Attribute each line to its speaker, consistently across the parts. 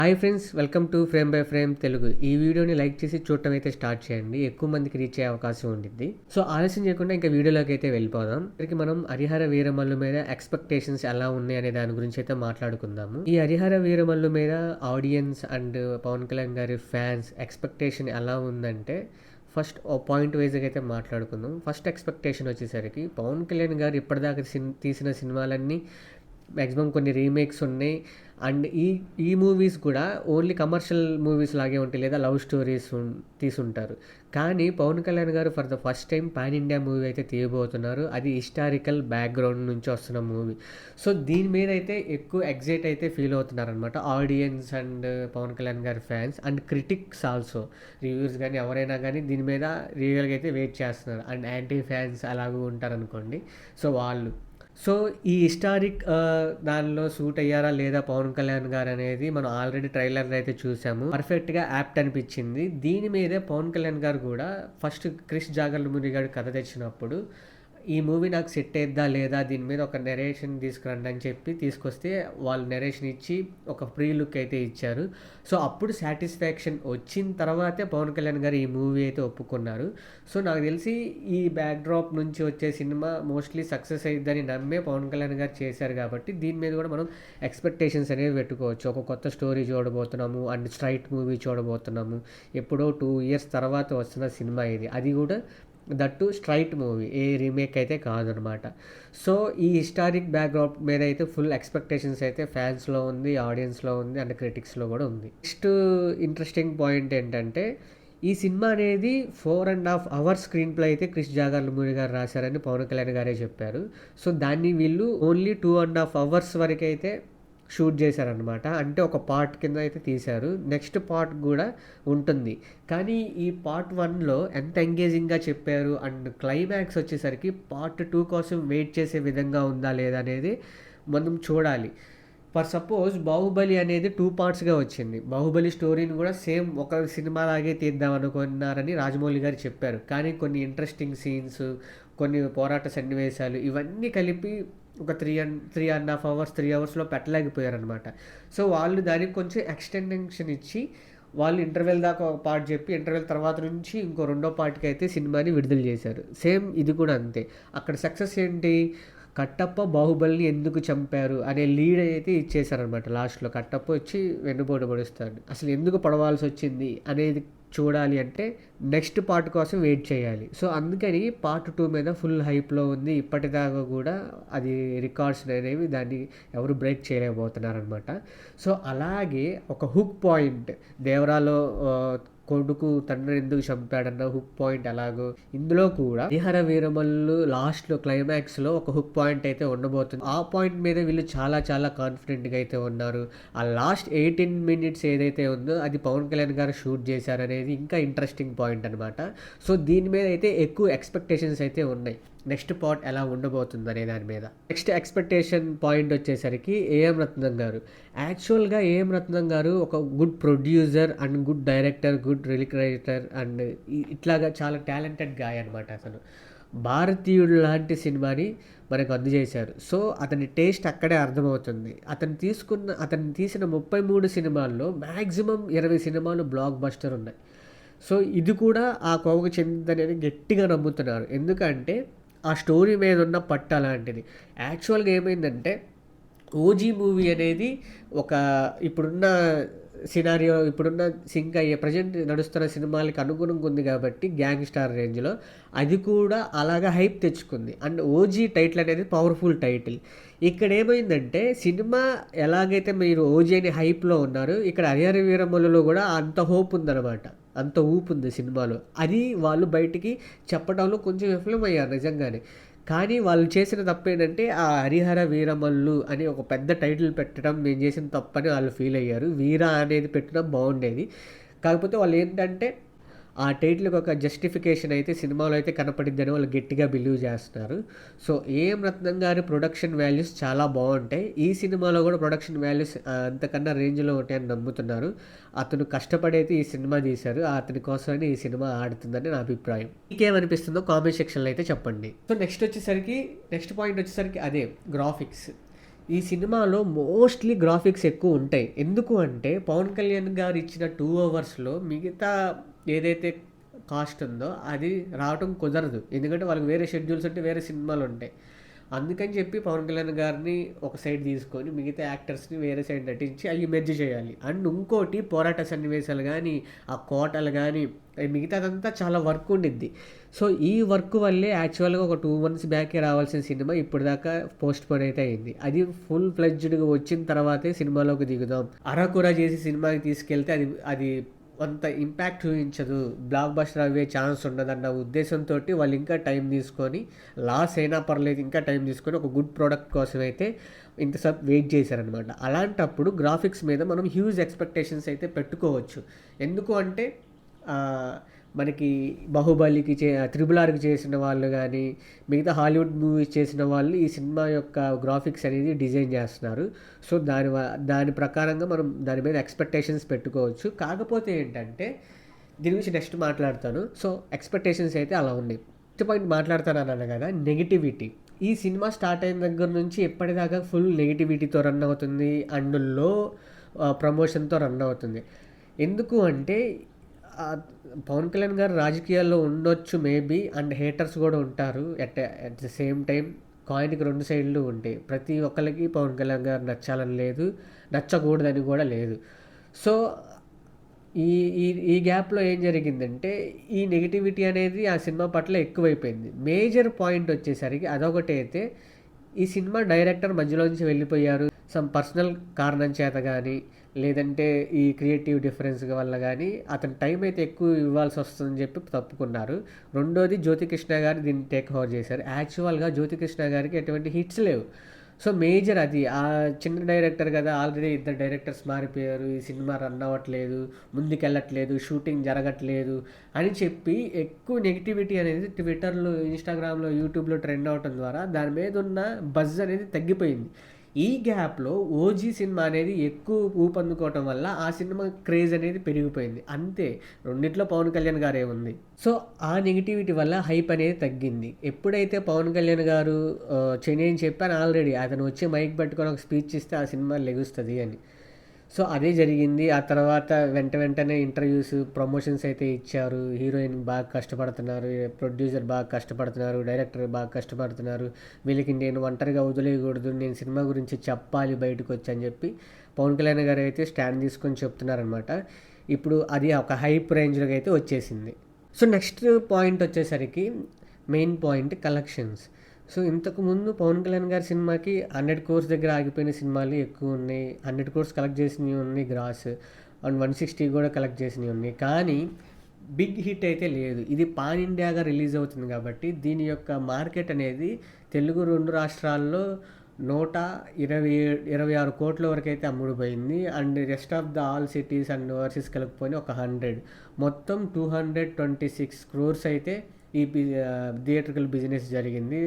Speaker 1: Hi friends, welcome to frame by frame Telugu. ఈ వీడియోని like చేసి చూడటం అయితే స్టార్ట్ చేయండి. ఎక్కువ మందికి రీచ్ అయ్యే అవకాశం ఉంటుంది. సో ఆలస్యం చేయకుండా ఇంకా వీడియోలోకి అయితే వెళ్ళిపోదాం. ఇక్కడికి మనం హరిహర వీరమల్లు మీద ఎక్స్పెక్టేషన్స్ ఎలా ఉన్నాయి అనే దాని గురించి అయితే మాట్లాడుకుందాము. ఈ హరిహర వీరమల్లు మీద ఆడియన్స్ అండ్ పవన్ కళ్యాణ్ గారి ఫ్యాన్స్ ఎక్స్పెక్టేషన్ ఎలా ఉందంటే, ఫస్ట్ ఓ పాయింట్ వైజ్గా అయితే మాట్లాడుకుందాం. ఫస్ట్ ఎక్స్పెక్టేషన్ వచ్చేసరికి పవన్ కళ్యాణ్ గారు ఇప్పటిదాకా తీసిన సినిమాలన్నీ మ్యాక్సిమం కొన్ని రీమేక్స్ ఉన్నాయి. అండ్ ఈ మూవీస్ కూడా ఓన్లీ కమర్షియల్ మూవీస్ లాగే ఉంటాయి, లేదా లవ్ స్టోరీస్ తీసుంటారు. కానీ పవన్ కళ్యాణ్ గారు for the first time pan India movie అయితే తీయబోతున్నారు. అది హిస్టారికల్ బ్యాక్గ్రౌండ్ నుంచి వస్తున్న మూవీ. సో దీని మీద అయితే ఎక్కువ ఎగ్జైట్ అయితే ఫీల్ అవుతున్నారు అనమాట ఆడియన్స్ అండ్ పవన్ కళ్యాణ్ గారి fans and critics also. Reviews కానీ ఎవరైనా కానీ దీని మీద రియల్గా అయితే వెయిట్ చేస్తున్నారు. అండ్ యాంటీ ఫ్యాన్స్ అలాగూ ఉంటారనుకోండి. సో వాళ్ళు ఈ హిస్టారిక్ దానిలో సూట్ అయ్యారా లేదా పవన్ కళ్యాణ్ గారు అనేది మనం ఆల్రెడీ ట్రైలర్ అయితే చూసాము. పర్ఫెక్ట్గా యాప్ట్ అనిపించింది. దీని మీదే పవన్ కళ్యాణ్ గారు కూడా ఫస్ట్ క్రిష్ జాగర్లమూరి గారు కథ తెచ్చినప్పుడు ఈ మూవీ నాకు సెట్ అయ్యిద్దా లేదా, దీని మీద ఒక నెరేషన్ తీసుకురండి అని చెప్పి తీసుకొస్తే వాళ్ళు నెరేషన్ ఇచ్చి ఒక ప్రీ లుక్ అయితే ఇచ్చారు. సో అప్పుడు సాటిస్ఫాక్షన్ వచ్చిన తర్వాతే పవన్ కళ్యాణ్ గారు ఈ మూవీ అయితే ఒప్పుకున్నారు. సో నాకు తెలిసి ఈ బ్యాక్డ్రాప్ నుంచి వచ్చే సినిమా మోస్ట్లీ సక్సెస్ అయ్యిద్దని నమ్మే పవన్ కళ్యాణ్ గారు చేశారు. కాబట్టి దీని మీద కూడా మనం ఎక్స్పెక్టేషన్స్ అనేవి పెట్టుకోవచ్చు. ఒక కొత్త స్టోరీ చూడబోతున్నాము అండ్ స్ట్రైట్ మూవీ చూడబోతున్నాము. ఎప్పుడో 2 years తర్వాత వస్తున్న సినిమా ఇది. అది కూడా that straight movie, A remake అయితే కాదనమాట. సో ఈ హిస్టారిక్ బ్యాక్గ్రౌండ్ మీద అయితే ఫుల్ ఎక్స్పెక్టేషన్స్ అయితే ఫ్యాన్స్లో ఉంది, ఆడియన్స్లో ఉంది అండ్ క్రిటిక్స్లో కూడా ఉంది. నెక్స్ట్ ఇంట్రెస్టింగ్ పాయింట్ ఏంటంటే, ఈ సినిమా అనేది 4.5 hours స్క్రీన్ ప్లే అయితే క్రిష్ జాగర్లమూరి గారు రాశారని పవన్ కళ్యాణ్ గారే చెప్పారు. సో దాన్ని వీళ్ళు ఓన్లీ 2.5 hours వరకు అయితే షూట్ చేశారనమాట. అంటే ఒక పార్ట్ కింద అయితే తీశారు. నెక్స్ట్ పార్ట్ కూడా ఉంటుంది. కానీ ఈ పార్ట్ 1లో ఎంత ఎంగేజింగ్గా చెప్పారు అండ్ క్లైమాక్స్ వచ్చేసరికి పార్ట్ 2 కోసం వెయిట్ చేసే విధంగా ఉందా లేదా అనేది మనం చూడాలి. ఫర్ సపోజ్ బాహుబలి అనేది 2 partsగా వచ్చింది. బాహుబలి స్టోరీని కూడా సేమ్ ఒక సినిమా లాగే తీద్దాం అనుకున్నారని రాజమౌళి గారు చెప్పారు. కానీ కొన్ని ఇంట్రెస్టింగ్ సీన్స్, కొన్ని పోరాట సన్నివేశాలు ఇవన్నీ కలిపి ఒక 3.5 hours 3 hours పెట్టలేకపోయారనమాట. సో వాళ్ళు దానికి కొంచెం ఎక్స్టెన్షన్ ఇచ్చి వాళ్ళు ఇంటర్వెల్ దాకా ఒక పార్ట్ చెప్పి ఇంటర్వెల్ తర్వాత నుంచి ఇంకో రెండో పార్ట్కి అయితే సినిమాని విడుదల చేశారు. సేమ్ ఇది కూడా అంతే. అక్కడ సక్సెస్ ఏంటి, కట్టప్ప బాహుబలిని ఎందుకు చంపారు అనే లీడ్ అయితే ఇచ్చేశారనమాట. లాస్ట్లో కట్టప్ప వచ్చి వెన్నుపోటు పొడుస్తాడు. అసలు ఎందుకు పడవాల్సి వచ్చింది అనేది చూడాలి అంటే నెక్స్ట్ పార్ట్ కోసం వెయిట్ చేయాలి. సో అందుకని పార్ట్ 2 మీద ఫుల్ హైప్లో ఉంది. ఇప్పటిదాకా కూడా అది రికార్డ్స్ అనేవి దాన్ని ఎవరు బ్రేక్ చేయలేకపోతున్నారనమాట. సో అలాగే ఒక హుక్ పాయింట్, దేవరాలో కొడుకు తండ్రి ఎందుకు చంపాడన్న హుక్ పాయింట్ అలాగో ఇందులో కూడా హరిహర వీరమల్లు లాస్ట్లో క్లైమాక్స్లో ఒక హుక్ పాయింట్ అయితే ఉండబోతుంది. ఆ పాయింట్ మీద వీళ్ళు చాలా చాలా కాన్ఫిడెంట్గా అయితే ఉన్నారు. ఆ లాస్ట్ 18 minutes ఏదైతే ఉందో అది పవన్ కళ్యాణ్ గారు షూట్ చేశారనేది ఇంకా ఇంట్రెస్టింగ్ పాయింట్ అనమాట. సో దీని మీద అయితే ఎక్కువ ఎక్స్పెక్టేషన్స్ అయితే ఉన్నాయి. నెక్స్ట్ పార్ట్ ఎలా ఉండబోతుంది అనే దాని మీద. నెక్స్ట్ ఎక్స్పెక్టేషన్ పాయింట్ వచ్చేసరికి ఏఎం రత్నం గారు. యాక్చువల్గా ఏఎం రత్నం గారు ఒక good producer and good director, good lyric writer and ఇట్లాగా చాలా టాలెంటెడ్ గాయ్ అనమాట. అసలు భారతీయుడు లాంటి సినిమాని మనకు అందజేశారు. సో అతని టేస్ట్ అక్కడే అర్థమవుతుంది. అతను తీసిన 33 సినిమాల్లో మ్యాక్సిమం 20 సినిమాలు బ్లాక్ బస్టర్ ఉన్నాయి. సో ఇది కూడా ఆ కోవకు చెందిందని గట్టిగా నమ్ముతున్నారు. ఎందుకంటే ఆ స్టోరీ మీద ఉన్న పట్టు అలాంటిది. యాక్చువల్గా ఏమైందంటే, ఓజీ మూవీ అనేది ఒక ఇప్పుడున్న సినారియో, ఇప్పుడున్న సింక్ అయ్యే ప్రజెంట్ నడుస్తున్న సినిమాలకి అనుగుణంగా ఉంది కాబట్టి గ్యాంగ్ స్టార్ రేంజ్లో అది కూడా అలాగా హైప్ తెచ్చుకుంది. అండ్ ఓజీ టైటిల్ అనేది పవర్ఫుల్ టైటిల్. ఇక్కడ ఏమైందంటే, సినిమా ఎలాగైతే మీరు ఓజీ అని హైప్లో ఉన్నారు, ఇక్కడ హరిహర వీరమల్లులో కూడా అంత హోప్ ఉందన్నమాట, అంత ఊపు ఉంది సినిమాలో. అది వాళ్ళు బయటికి చెప్పడంలో కొంచెం విఫలమయ్యారు నిజంగానే. కానీ వాళ్ళు చేసిన తప్పు ఏంటంటే, ఆ హరిహర వీరమల్లు అని ఒక పెద్ద టైటిల్ పెట్టడం నేను చేసిన తప్పని వాళ్ళు ఫీల్ అయ్యారు. వీర అనేది పెట్టడం బాగుండేది. కాకపోతే వాళ్ళు ఏంటంటే, ఆ టైటిల్కి ఒక జస్టిఫికేషన్ అయితే సినిమాలో అయితే కనపడిద్దని వాళ్ళు గట్టిగా బిలీవ్ చేస్తున్నారు. సో ఏఎం రత్నం గారి ప్రొడక్షన్ వాల్యూస్ చాలా బాగుంటాయి. ఈ సినిమాలో కూడా ప్రొడక్షన్ వాల్యూస్ అంతకన్నా రేంజ్లో ఉంటాయని నమ్ముతున్నారు. అతను కష్టపడైతే ఈ సినిమా తీశారు. అతని కోసమని ఈ సినిమా ఆడుతుందని నా అభిప్రాయం. మీకేమనిపిస్తుందో కామెంట్ సెక్షన్లో అయితే చెప్పండి. సో నెక్స్ట్ పాయింట్ వచ్చేసరికి అదే గ్రాఫిక్స్. ఈ సినిమాలో మోస్ట్‌లీ గ్రాఫిక్స్ ఎక్కువ ఉంటాయి. ఎందుకు అంటే పవన్ కళ్యాణ్ గారు ఇచ్చిన 2 అవర్స్‌లో మిగతా ఏదైతే కాస్ట్ ఉందో అది రావటం కుదరదు. ఎందుకంటే వాళ్ళకి వేరే షెడ్యూల్స్ ఉంటాయి, వేరే సినిమాలుంటాయి. అందుకని చెప్పి పవన్ కళ్యాణ్ గారిని ఒక సైడ్ తీసుకొని మిగతా యాక్టర్స్‌ని వేరే సైడ్ నటించి అయి మెర్జ్ చేయాలి. అండ్ ఇంకోటి పోరాట సన్నివేశాలు గానీ, ఆ కోటలు గానీ, మిగతాదంతా చాలా వర్క్ ఉండిద్ది. సో, ఈ వర్క్ వల్లే యాక్చువల్‌గా ఒక 2 మంత్స్ బ్యాకే రావాల్సిన సినిమా ఇప్పటిదాకా పోస్ట్‌పోన్ అయితే అయింది. అది ఫుల్ ఫ్లెడ్జ్డ్‌గా వచ్చిన తర్వాతే సినిమాలోకి దిగుదాం. అరకొర చేసి సినిమాకి తీసుకెళ్తే అది అది అంత ఇంపాక్ట్ చూయించదు. బ్లాక్ బస్టర్ అయ్యే ఛాన్స్ ఉండదన్న ఉద్దేశంతోటి వాళ్ళు ఇంకా టైం తీసుకొని, లాస్ అయినా పర్లేదు ఇంకా టైం తీసుకొని ఒక గుడ్ ప్రోడక్ట్ కోసం అయితే ఇంతసేపు వెయిట్ చేశారనమాట. అలాంటప్పుడు గ్రాఫిక్స్ మీద మనం హ్యూజ్ ఎక్స్‌పెక్టేషన్స్ అయితే పెట్టుకోవచ్చు. ఎందుకు అంటే మనకి 'బాహుబలికి' 'త్రిబుల్ ఆర్'కి చేసిన వాళ్ళు గానీ, మిగతా హాలీవుడ్ మూవీస్ చేసిన వాళ్ళు ఈ సినిమా యొక్క గ్రాఫిక్స్ అనేది డిజైన్ చేస్తున్నారు. సో, దాని ప్రకారంగా మనం దాని మీద ఎక్స్‌పెక్టేషన్స్ పెట్టుకోవచ్చు. కాకపోతే ఏంటంటే, దీని గురించి నెక్స్ట్ మాట్లాడతాను. సో, ఎక్స్‌పెక్టేషన్స్ అయితే అలా ఉన్నాయి. నెక్స్ట్ పాయింట్ మాట్లాడతానన్నాను కదా! నెగటివిటీ. ఈ సినిమా స్టార్ట్ అయిన దగ్గర నుంచి ఎప్పటిదాకా ఫుల్ నెగటివిటీతో రన్ అవుతుంది. అండ్ లో ప్రమోషన్‌తో రన్ అవుతుంది. ఎందుకు అంటే పవన్ కళ్యాణ్ గారు రాజకీయాల్లో ఉండొచ్చు మేబీ, అండ్ హేటర్స్ కూడా ఉంటారు. ఎట్ ద సేమ్ టైం కాయిన్‌కి 2 సైడ్‌లు ఉంటాయి. ప్రతి ఒక్కళ్ళకి పవన్ కళ్యాణ్ గారు నచ్చాలని లేదు, నచ్చకూడదని కూడా లేదు. సో, ఈ ఈ ఈ గ్యాప్‌లో ఏం జరిగిందంటే ఈ నెగటివిటీ అనేది ఆ సినిమా పట్ల ఎక్కువైపోయింది. మేజర్ పాయింట్ వచ్చేసరికి అదొకటైతే ఈ సినిమా డైరెక్టర్ మధ్యలో నుంచి వెళ్ళిపోయారు. సమ్ పర్సనల్ కారణం చేత గానీ, లేదంటే ఈ క్రియేటివ్ డిఫరెన్స్ వల్ల గానీ అతను టైం అయితే ఎక్కువ ఇవ్వాల్సి వస్తుందని చెప్పి తప్పుకున్నారు. రెండోది జ్యోతికృష్ణ గారు దీన్ని టేక్ ఓవర్ చేశారు. యాక్చువల్‌గా జ్యోతికృష్ణ గారికి ఎటువంటి హిట్స్ లేవు. సో, మేజర్ అది. చిన్న డైరెక్టర్ కదా! ఆల్రెడీ ఇద్దరు డైరెక్టర్స్ మారిపోయారు. ఈ సినిమా రన్ అవ్వట్లేదు, ముందుకెళ్ళట్లేదు, షూటింగ్ జరగట్లేదు అని చెప్పి ఎక్కువ నెగటివిటీ అనేది ట్విట్టర్‌లో, ఇన్‌స్టాగ్రామ్‌లో, యూట్యూబ్‌లో ట్రెండ్ అవ్వటం ద్వారా దాని మీద ఉన్న బజ్ అనేది తగ్గిపోయింది. ఈ గ్యాప్‌లో 'ఓజీ' సినిమా అనేది ఎక్కువ ఊపందుకోవటం వల్ల ఆ సినిమా క్రేజ్ అనేది పెరిగిపోయింది. అంతే. రెండిట్లో పవన్ కళ్యాణ్ గారే ఉంది. సో, ఆ నెగటివిటీ వల్ల హైప్ అనేది తగ్గింది. ఎప్పుడైతే పవన్ కళ్యాణ్ గారు నేను చెప్పాను ఆల్రెడీ, అతను వచ్చి మైక్ పట్టుకొని ఒక స్పీచ్ ఇస్తే ఆ సినిమా లెగుస్తది అని. సో, అదే జరిగింది. ఆ తర్వాత వెంటనే ఇంటర్వ్యూస్, ప్రమోషన్స్ అయితే ఇచ్చారు. హీరోయిన్ బాగా కష్టపడుతున్నారు, ప్రొడ్యూసర్ బాగా కష్టపడుతున్నారు, డైరెక్టర్ బాగా కష్టపడుతున్నారు. వీళ్ళకి నేను ఒంటరిగా వదిలేయకూడదు, నేను సినిమా గురించి చెప్పాలి బయటకొచ్చి అని చెప్పి పవన్ కళ్యాణ్ గారు అయితే స్టాండ్ తీసుకొని చెప్తున్నారనమాట. ఇప్పుడు అది ఒక హైప్ రేంజ్‌లోకి అయితే వచ్చేసింది. సో, నెక్స్ట్ పాయింట్ వచ్చేసరికి మెయిన్ పాయింట్ కలెక్షన్స్. సో, ఇంతకుముందు పవన్ కళ్యాణ్ గారి సినిమాకి 100 క్రోర్స్ దగ్గర ఆగిపోయిన సినిమాలు ఎక్కువ ఉన్నాయి. 100 క్రోర్స్ కలెక్ట్ చేసినవి ఉన్నాయి గ్రాస్. అండ్ 160 కూడా కలెక్ట్ చేసినవి ఉన్నాయి. కానీ బిగ్ హిట్ అయితే లేదు. ఇది పాన్ ఇండియాగా రిలీజ్ అవుతుంది కాబట్టి దీని యొక్క మార్కెట్ అనేది తెలుగు 2 రాష్ట్రాల్లో 126 కోట్ల వరకైతే అమ్ముడుపోయింది. And rest of the all cities and overseas కలుపుకొని ఒక 100, మొత్తం 226 క్రోర్స్ అయితే ఈ థియేట్రికల్ బిజినెస్ జరిగింది.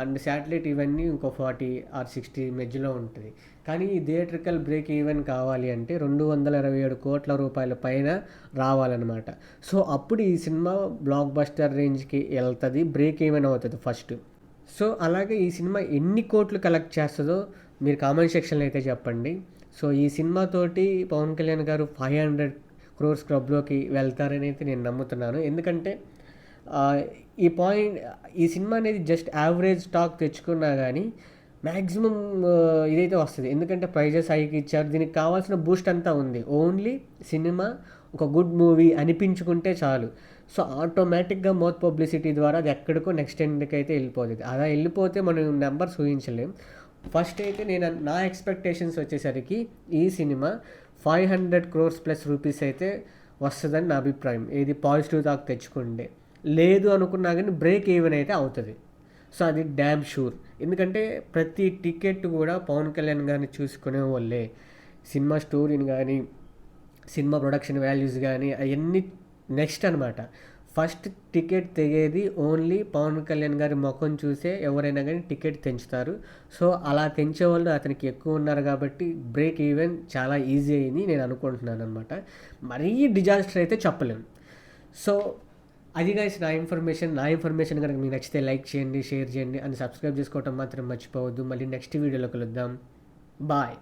Speaker 1: అండ్ శాటిలైట్ ఇవన్నీ ఇంకో 40 ఆర్ 60 మధ్యలో ఉంటుంది. కానీ ఈ థియేట్రికల్ బ్రేక్ ఈవెన్ కావాలి అంటే 227 కోట్ల రూపాయల పైన రావాలన్నమాట. సో, అప్పుడు ఈ సినిమా బ్లాక్ బస్టర్ రేంజ్కి వెళ్తుంది, బ్రేక్ ఈవెన్ అవుతుంది ఫస్ట్. సో, అలాగే ఈ సినిమా ఎన్ని కోట్లు కలెక్ట్ చేస్తుందో మీరు కామెంట్ సెక్షన్లో అయితే చెప్పండి. సో, ఈ సినిమాతోటి పవన్ కళ్యాణ్ గారు 500 క్రోర్స్ క్లబ్లోకి వెళ్తారని అయితే నేను నమ్ముతున్నాను. ఎందుకంటే ఈ సినిమా అనేది జస్ట్ యావరేజ్ టాక్ తెచ్చుకున్నా కానీ మ్యాక్సిమం ఇదైతే వస్తుంది. ఎందుకంటే ప్రైజెస్ హైక్ ఇచ్చారు, దీనికి కావాల్సిన బూస్ట్ అంతా ఉంది. ఓన్లీ సినిమా ఒక గుడ్ మూవీ అనిపించుకుంటే చాలు. సో, ఆటోమేటిక్గా మౌత్ పబ్లిసిటీ ద్వారా అది ఎక్కడికో నెక్స్ట్ ఎండ్కి అయితే వెళ్ళిపోతుంది. అలా వెళ్ళిపోతే మనం నెంబర్స్ ఊహించలేం. ఫస్ట్ అయితే నా ఎక్స్పెక్టేషన్స్ వచ్చేసరికి ఈ సినిమా 500 క్రోర్స్ ప్లస్ రూపీస్ అయితే వస్తుందని నా అభిప్రాయం. ఏది పాజిటివ్ టాక్ తెచ్చుకుంటే. లేదు అనుకున్నా కానీ బ్రేక్ ఈవెన్ అయితే అవుతుంది. సో, అది డ్యామ్ షూర్. ఎందుకంటే ప్రతి టికెట్ కూడా పవన్ కళ్యాణ్ గారిని చూసుకునే వాళ్ళే. సినిమా స్టోరీని కానీ, సినిమా ప్రొడక్షన్ వాల్యూస్ కానీ అవన్నీ నెక్స్ట్ అనమాట. ఫస్ట్ టికెట్ తెగేది ఓన్లీ పవన్ కళ్యాణ్ గారి ముఖం చూసే ఎవరైనా కానీ టికెట్ తెంచుతారు. సో, అలా తెంచే వాళ్ళు అతనికి ఎక్కువ ఉన్నారు కాబట్టి బ్రేక్ ఈవెన్ చాలా ఈజీ అయింది నేను అనుకుంటున్నాను అనమాట. మరీ డిజాస్టర్ అయితే చెప్పలేము. సో, అది గైస్ నా ఇన్ఫర్మేషన్ కనుక మీకు నచ్చితే లైక్ చేయండి, షేర్ చేయండి అండ్ సబ్స్క్రైబ్ చేసుకోవటం మాత్రం మర్చిపోవద్దు. మళ్ళీ నెక్స్ట్ వీడియోలో కలుద్దాం. బాయ్.